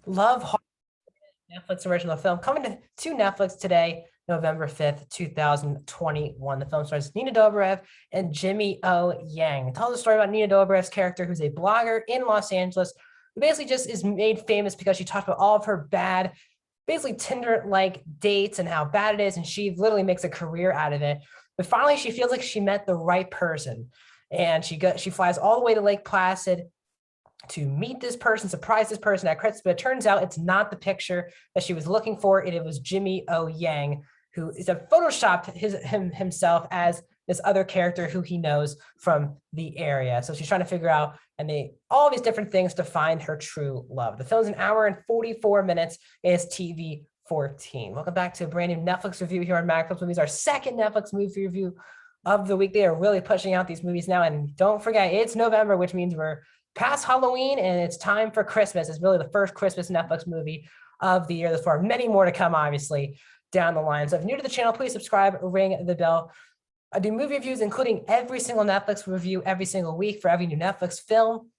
Love Hard, Netflix original film coming to Netflix today, November 5th, 2021. The film stars Nina Dobrev and Jimmy O Yang. It tells a story about Nina Dobrev's character, who's a blogger in Los Angeles, who basically just is made famous because she talked about all of her bad, basically Tinder-like dates and how bad it is, and she literally makes a career out of it. But finally, she feels like she met the right person, and she flies all the way to Lake Placid to meet this person, surprise this person at Christmas. But it turns out it's not the picture that she was looking for. It was Jimmy O Yang, who is a photoshopped himself as this other character who he knows from the area. So she's trying to figure out all these different things to find her true love. The film's an hour and 44 minutes. It's TV 14. Welcome back to a brand new Netflix review here on Mad Clips Movies, our second Netflix movie review of the week. They are really pushing out these movies now. And don't forget, it's November, which means we're past Halloween and it's time for Christmas. It's really the first Christmas Netflix movie of the year. There's many more to come, obviously, down the line. So if you're new to the channel, please subscribe, ring the bell. I do movie reviews, including every single Netflix review every single week for every new Netflix film.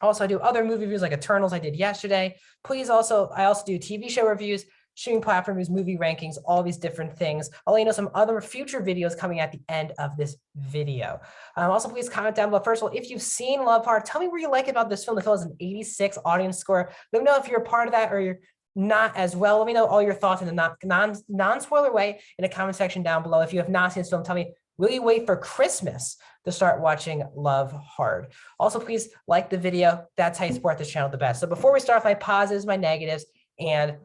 Also, I do other movie reviews like Eternals I did yesterday. I also do TV show reviews, streaming platform reviews, movie rankings, all these different things. I'll let you know some other future videos coming at the end of this video. Also, please comment down below. First of all, if you've seen Love Hard, tell me what you like about this film. The film has an 86 audience score. Let me know if you're a part of that or you're not as well. Let me know all your thoughts in a non-spoiler way in the comment section down below. If you have not seen this film, tell me, will you wait for Christmas to start watching Love Hard? Also, please like the video. That's how you support this channel the best. So before we start with my positives, my negatives, and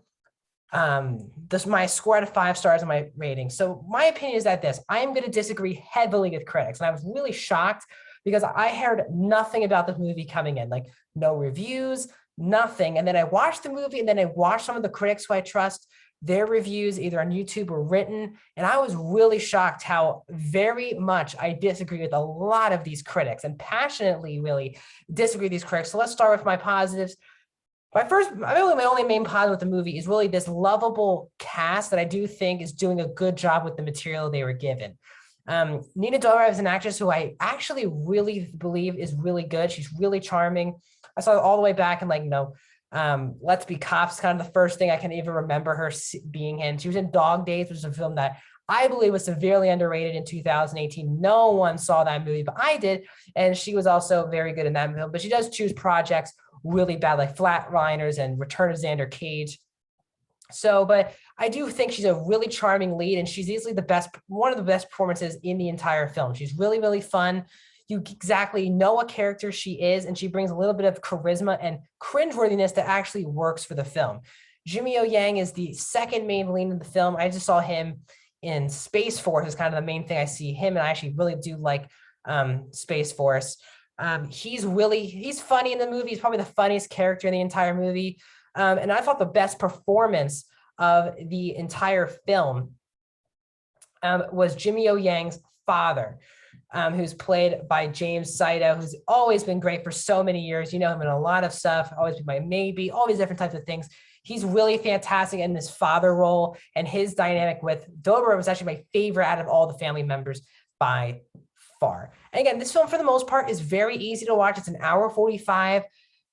my score out of 5 stars on my rating. So my opinion is that I am going to disagree heavily with critics. And I was really shocked because I heard nothing about this movie coming in, like no reviews, nothing. And then I watched the movie and then I watched some of the critics who I trust, their reviews either on YouTube or written. And I was really shocked how very much I disagree with a lot of these critics and passionately really disagree with these critics. So let's start with my positives. My only main positive with the movie is really this lovable cast that I do think is doing a good job with the material they were given. Nina Dobrev is an actress who I actually really believe is really good. She's really charming. I saw her all the way back in Let's Be Cops, kind of the first thing I can even remember her being in. She was in Dog Days, which is a film that I believe was severely underrated in 2018. No one saw that movie, but I did. And she was also very good in that film, but she does choose projects really bad, like Flatliners and Return of Xander Cage. So, but I do think she's a really charming lead, and she's easily one of the best performances in the entire film. She's really, really fun. You exactly know what character she is, and she brings a little bit of charisma and cringeworthiness that actually works for the film. Jimmy O Yang is the second main lead in the film. I just saw him in Space Force is kind of the main thing I see him, and I actually really do like Space Force. He's funny in the movie. He's probably the funniest character in the entire movie. And I thought the best performance of the entire film was Jimmy O Yang's father, who's played by James Saito, who's always been great for so many years. You know him in a lot of stuff, always be my maybe, all these different types of things. He's really fantastic in this father role, and his dynamic with Dobrev was actually my favorite out of all the family members by far. And again, this film for the most part is very easy to watch. It's an hour 45,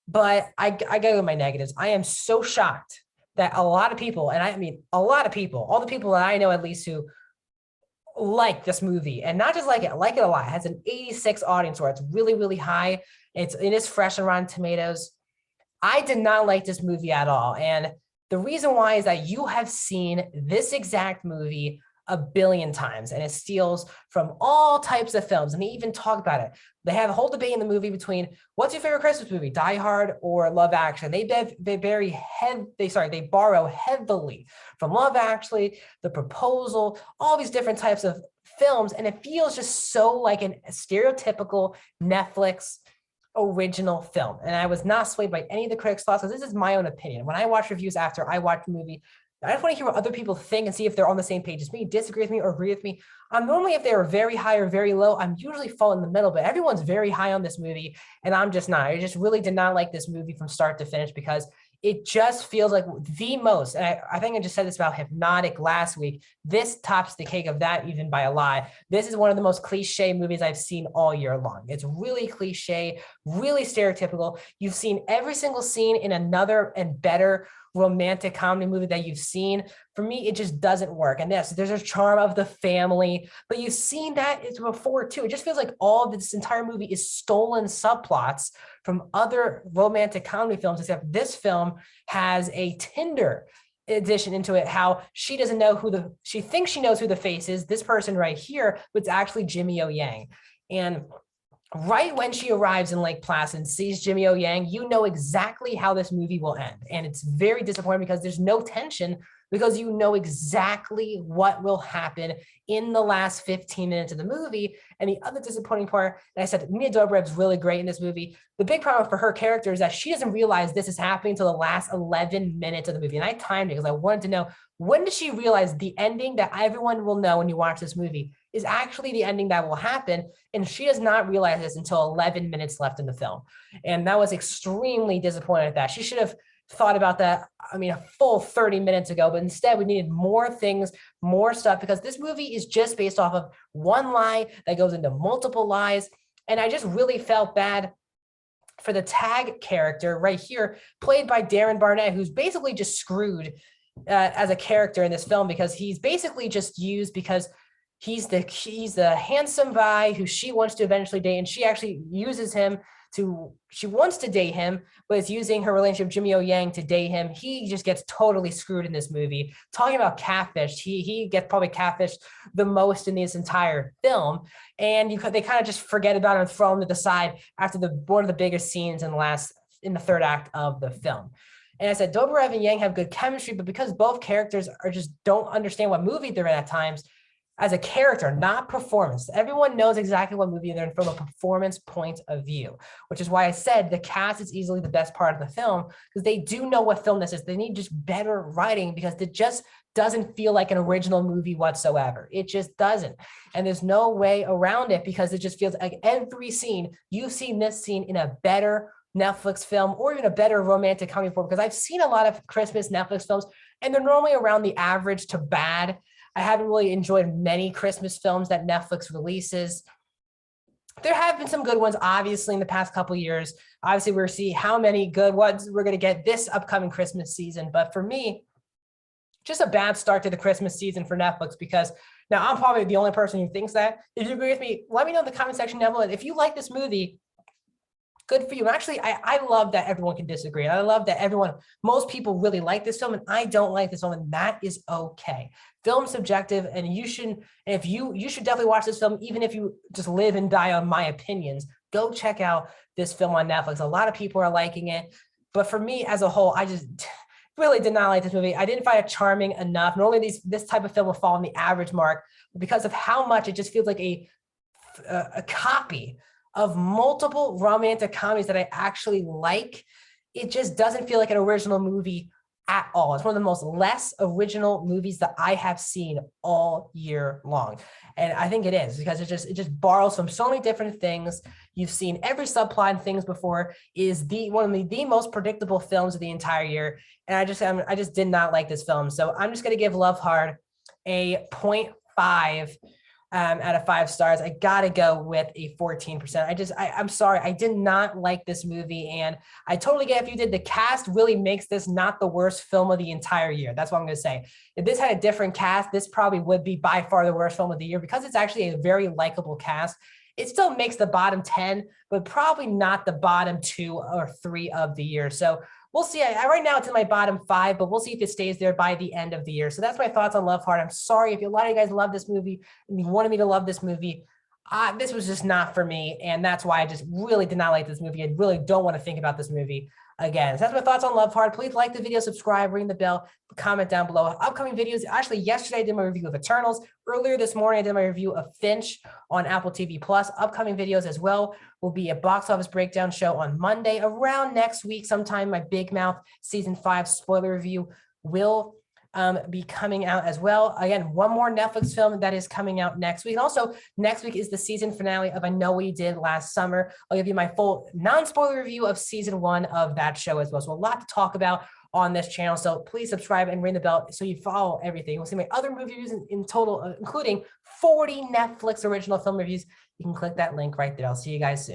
but I gotta go with my negatives. I am so shocked that a lot of people, and I mean a lot of people, all the people that I know at least who like this movie, and not just like it a lot. It has an 86 audience score. It's really, really high. It is fresh on Rotten Tomatoes. I did not like this movie at all. And the reason why is that you have seen this exact movie a billion times, and it steals from all types of films. And they even talk about it. They have a whole debate in the movie between what's your favorite Christmas movie, Die Hard or Love Actually. They borrow heavily from Love Actually, The Proposal, all these different types of films, and it feels just so like a stereotypical Netflix original film. And I was not swayed by any of the critics' thoughts, because this is my own opinion. When I watch reviews after I watch the movie, I just want to hear what other people think and see if they're on the same page as me, disagree with me, or agree with me. Normally, if they were very high or very low, I'm usually fall in the middle, but everyone's very high on this movie, and I'm just not. I just really did not like this movie from start to finish, because it just feels like the most, and I think I just said this about Hypnotic last week. This tops the cake of that even by a lot. This is one of the most cliche movies I've seen all year long. It's really cliche, really stereotypical. You've seen every single scene in another and better romantic comedy movie that you've seen. For me, it just doesn't work. And yes, there's a charm of the family, but you've seen that before too. It just feels like all of this entire movie is stolen subplots from other romantic comedy films, except this film has a Tinder addition into it, how she doesn't know she thinks she knows who the face is, this person right here, but it's actually Jimmy O Yang. And right when she arrives in Lake Placid and sees Jimmy O Yang, you know exactly how this movie will end. And it's very disappointing because there's no tension, because you know exactly what will happen in the last 15 minutes of the movie. And the other disappointing part, and I said, Nina Dobrev is really great in this movie. The big problem for her character is that she doesn't realize this is happening until the last 11 minutes of the movie. And I timed it because I wanted to know, when does she realize the ending that everyone will know when you watch this movie is actually the ending that will happen? And she does not realize this until 11 minutes left in the film. And that was extremely disappointing at that. She should have thought about that, I mean, a full 30 minutes ago, but instead we needed more things, more stuff, because this movie is just based off of one lie that goes into multiple lies. And I just really felt bad for the tag character right here, played by Darren Barnett, who's basically just screwed as a character in this film, because he's basically just used because he's the handsome guy who she wants to eventually date, and she actually uses him she wants to date him, but is using her relationship with Jimmy O Yang to date him. He just gets totally screwed in this movie. Talking about catfish, he gets probably catfished the most in this entire film, and they kind of just forget about him and throw him to the side after one of the biggest scenes in the third act of the film. And I said, Dobrev and Yang have good chemistry, but because both characters just don't understand what movie they're in at times, as a character, not performance. Everyone knows exactly what movie they're in from a performance point of view, which is why I said the cast is easily the best part of the film, because they do know what film this is. They need just better writing, because it just doesn't feel like an original movie whatsoever. It just doesn't. And there's no way around it, because it just feels like every scene, you've seen this scene in a better Netflix film or even a better romantic comedy form, because I've seen a lot of Christmas Netflix films and they're normally around the average to bad. I haven't really enjoyed many Christmas films that Netflix releases. There have been some good ones, obviously, in the past couple of years. Obviously, we're seeing how many good ones we're going to get this upcoming Christmas season. But for me, just a bad start to the Christmas season for Netflix, because now I'm probably the only person who thinks that. If you agree with me, let me know in the comment section down below. If you like this movie, good for you. Actually, I love that everyone can disagree. I love that most people really like this film, and I don't like this film, and that is okay. Film's subjective, and you should definitely watch this film, even if you just live and die on my opinions. Go check out this film on Netflix. A lot of people are liking it, but for me as a whole, I just really did not like this movie. I didn't find it charming enough. Normally this type of film will fall on the average mark, but because of how much it just feels like a copy of multiple romantic comedies that I actually like, it just doesn't feel like an original movie at all. It's one of the most less original movies that I have seen all year long. And I think it is, because it just borrows from so many different things. You've seen every subplot and things before. Is one of the most predictable films of the entire year. And I just did not like this film. So I'm just going to give Love Hard a 0.5 out of 5 stars. I gotta go with a 14%. I'm sorry, I did not like this movie, and I totally get if you did. The cast really makes this not the worst film of the entire year. That's what I'm gonna say. If this had a different cast, this probably would be by far the worst film of the year, because it's actually a very likable cast. It still makes the bottom 10, but probably not the bottom 2 or 3 of the year. So we'll see. Right now it's in my bottom 5, but we'll see if it stays there by the end of the year. So that's my thoughts on Love Hard. I'm sorry if a lot of you guys love this movie and you wanted me to love this movie. This was just not for me. And that's why I just really did not like this movie. I really don't want to think about this movie again. So that's my thoughts on Love Hard. Please like the video, subscribe, ring the bell, comment down below. Upcoming videos. Actually, yesterday I did my review of Eternals. Earlier this morning, I did my review of Finch on Apple TV+. Upcoming videos as well will be a box office breakdown show on Monday. Around next week, sometime, my Big Mouth season 5 spoiler review will be coming out as well. Again, one more Netflix film that is coming out next week. And also next week is the season finale of I Know What You Did Last Summer. I'll give you my full non-spoiler review of season 1 of that show as well. So a lot to talk about on this channel. So please subscribe and ring the bell so you follow everything. You'll see my other movie reviews in total, including 40 Netflix original film reviews. You can click that link right there. I'll see you guys soon.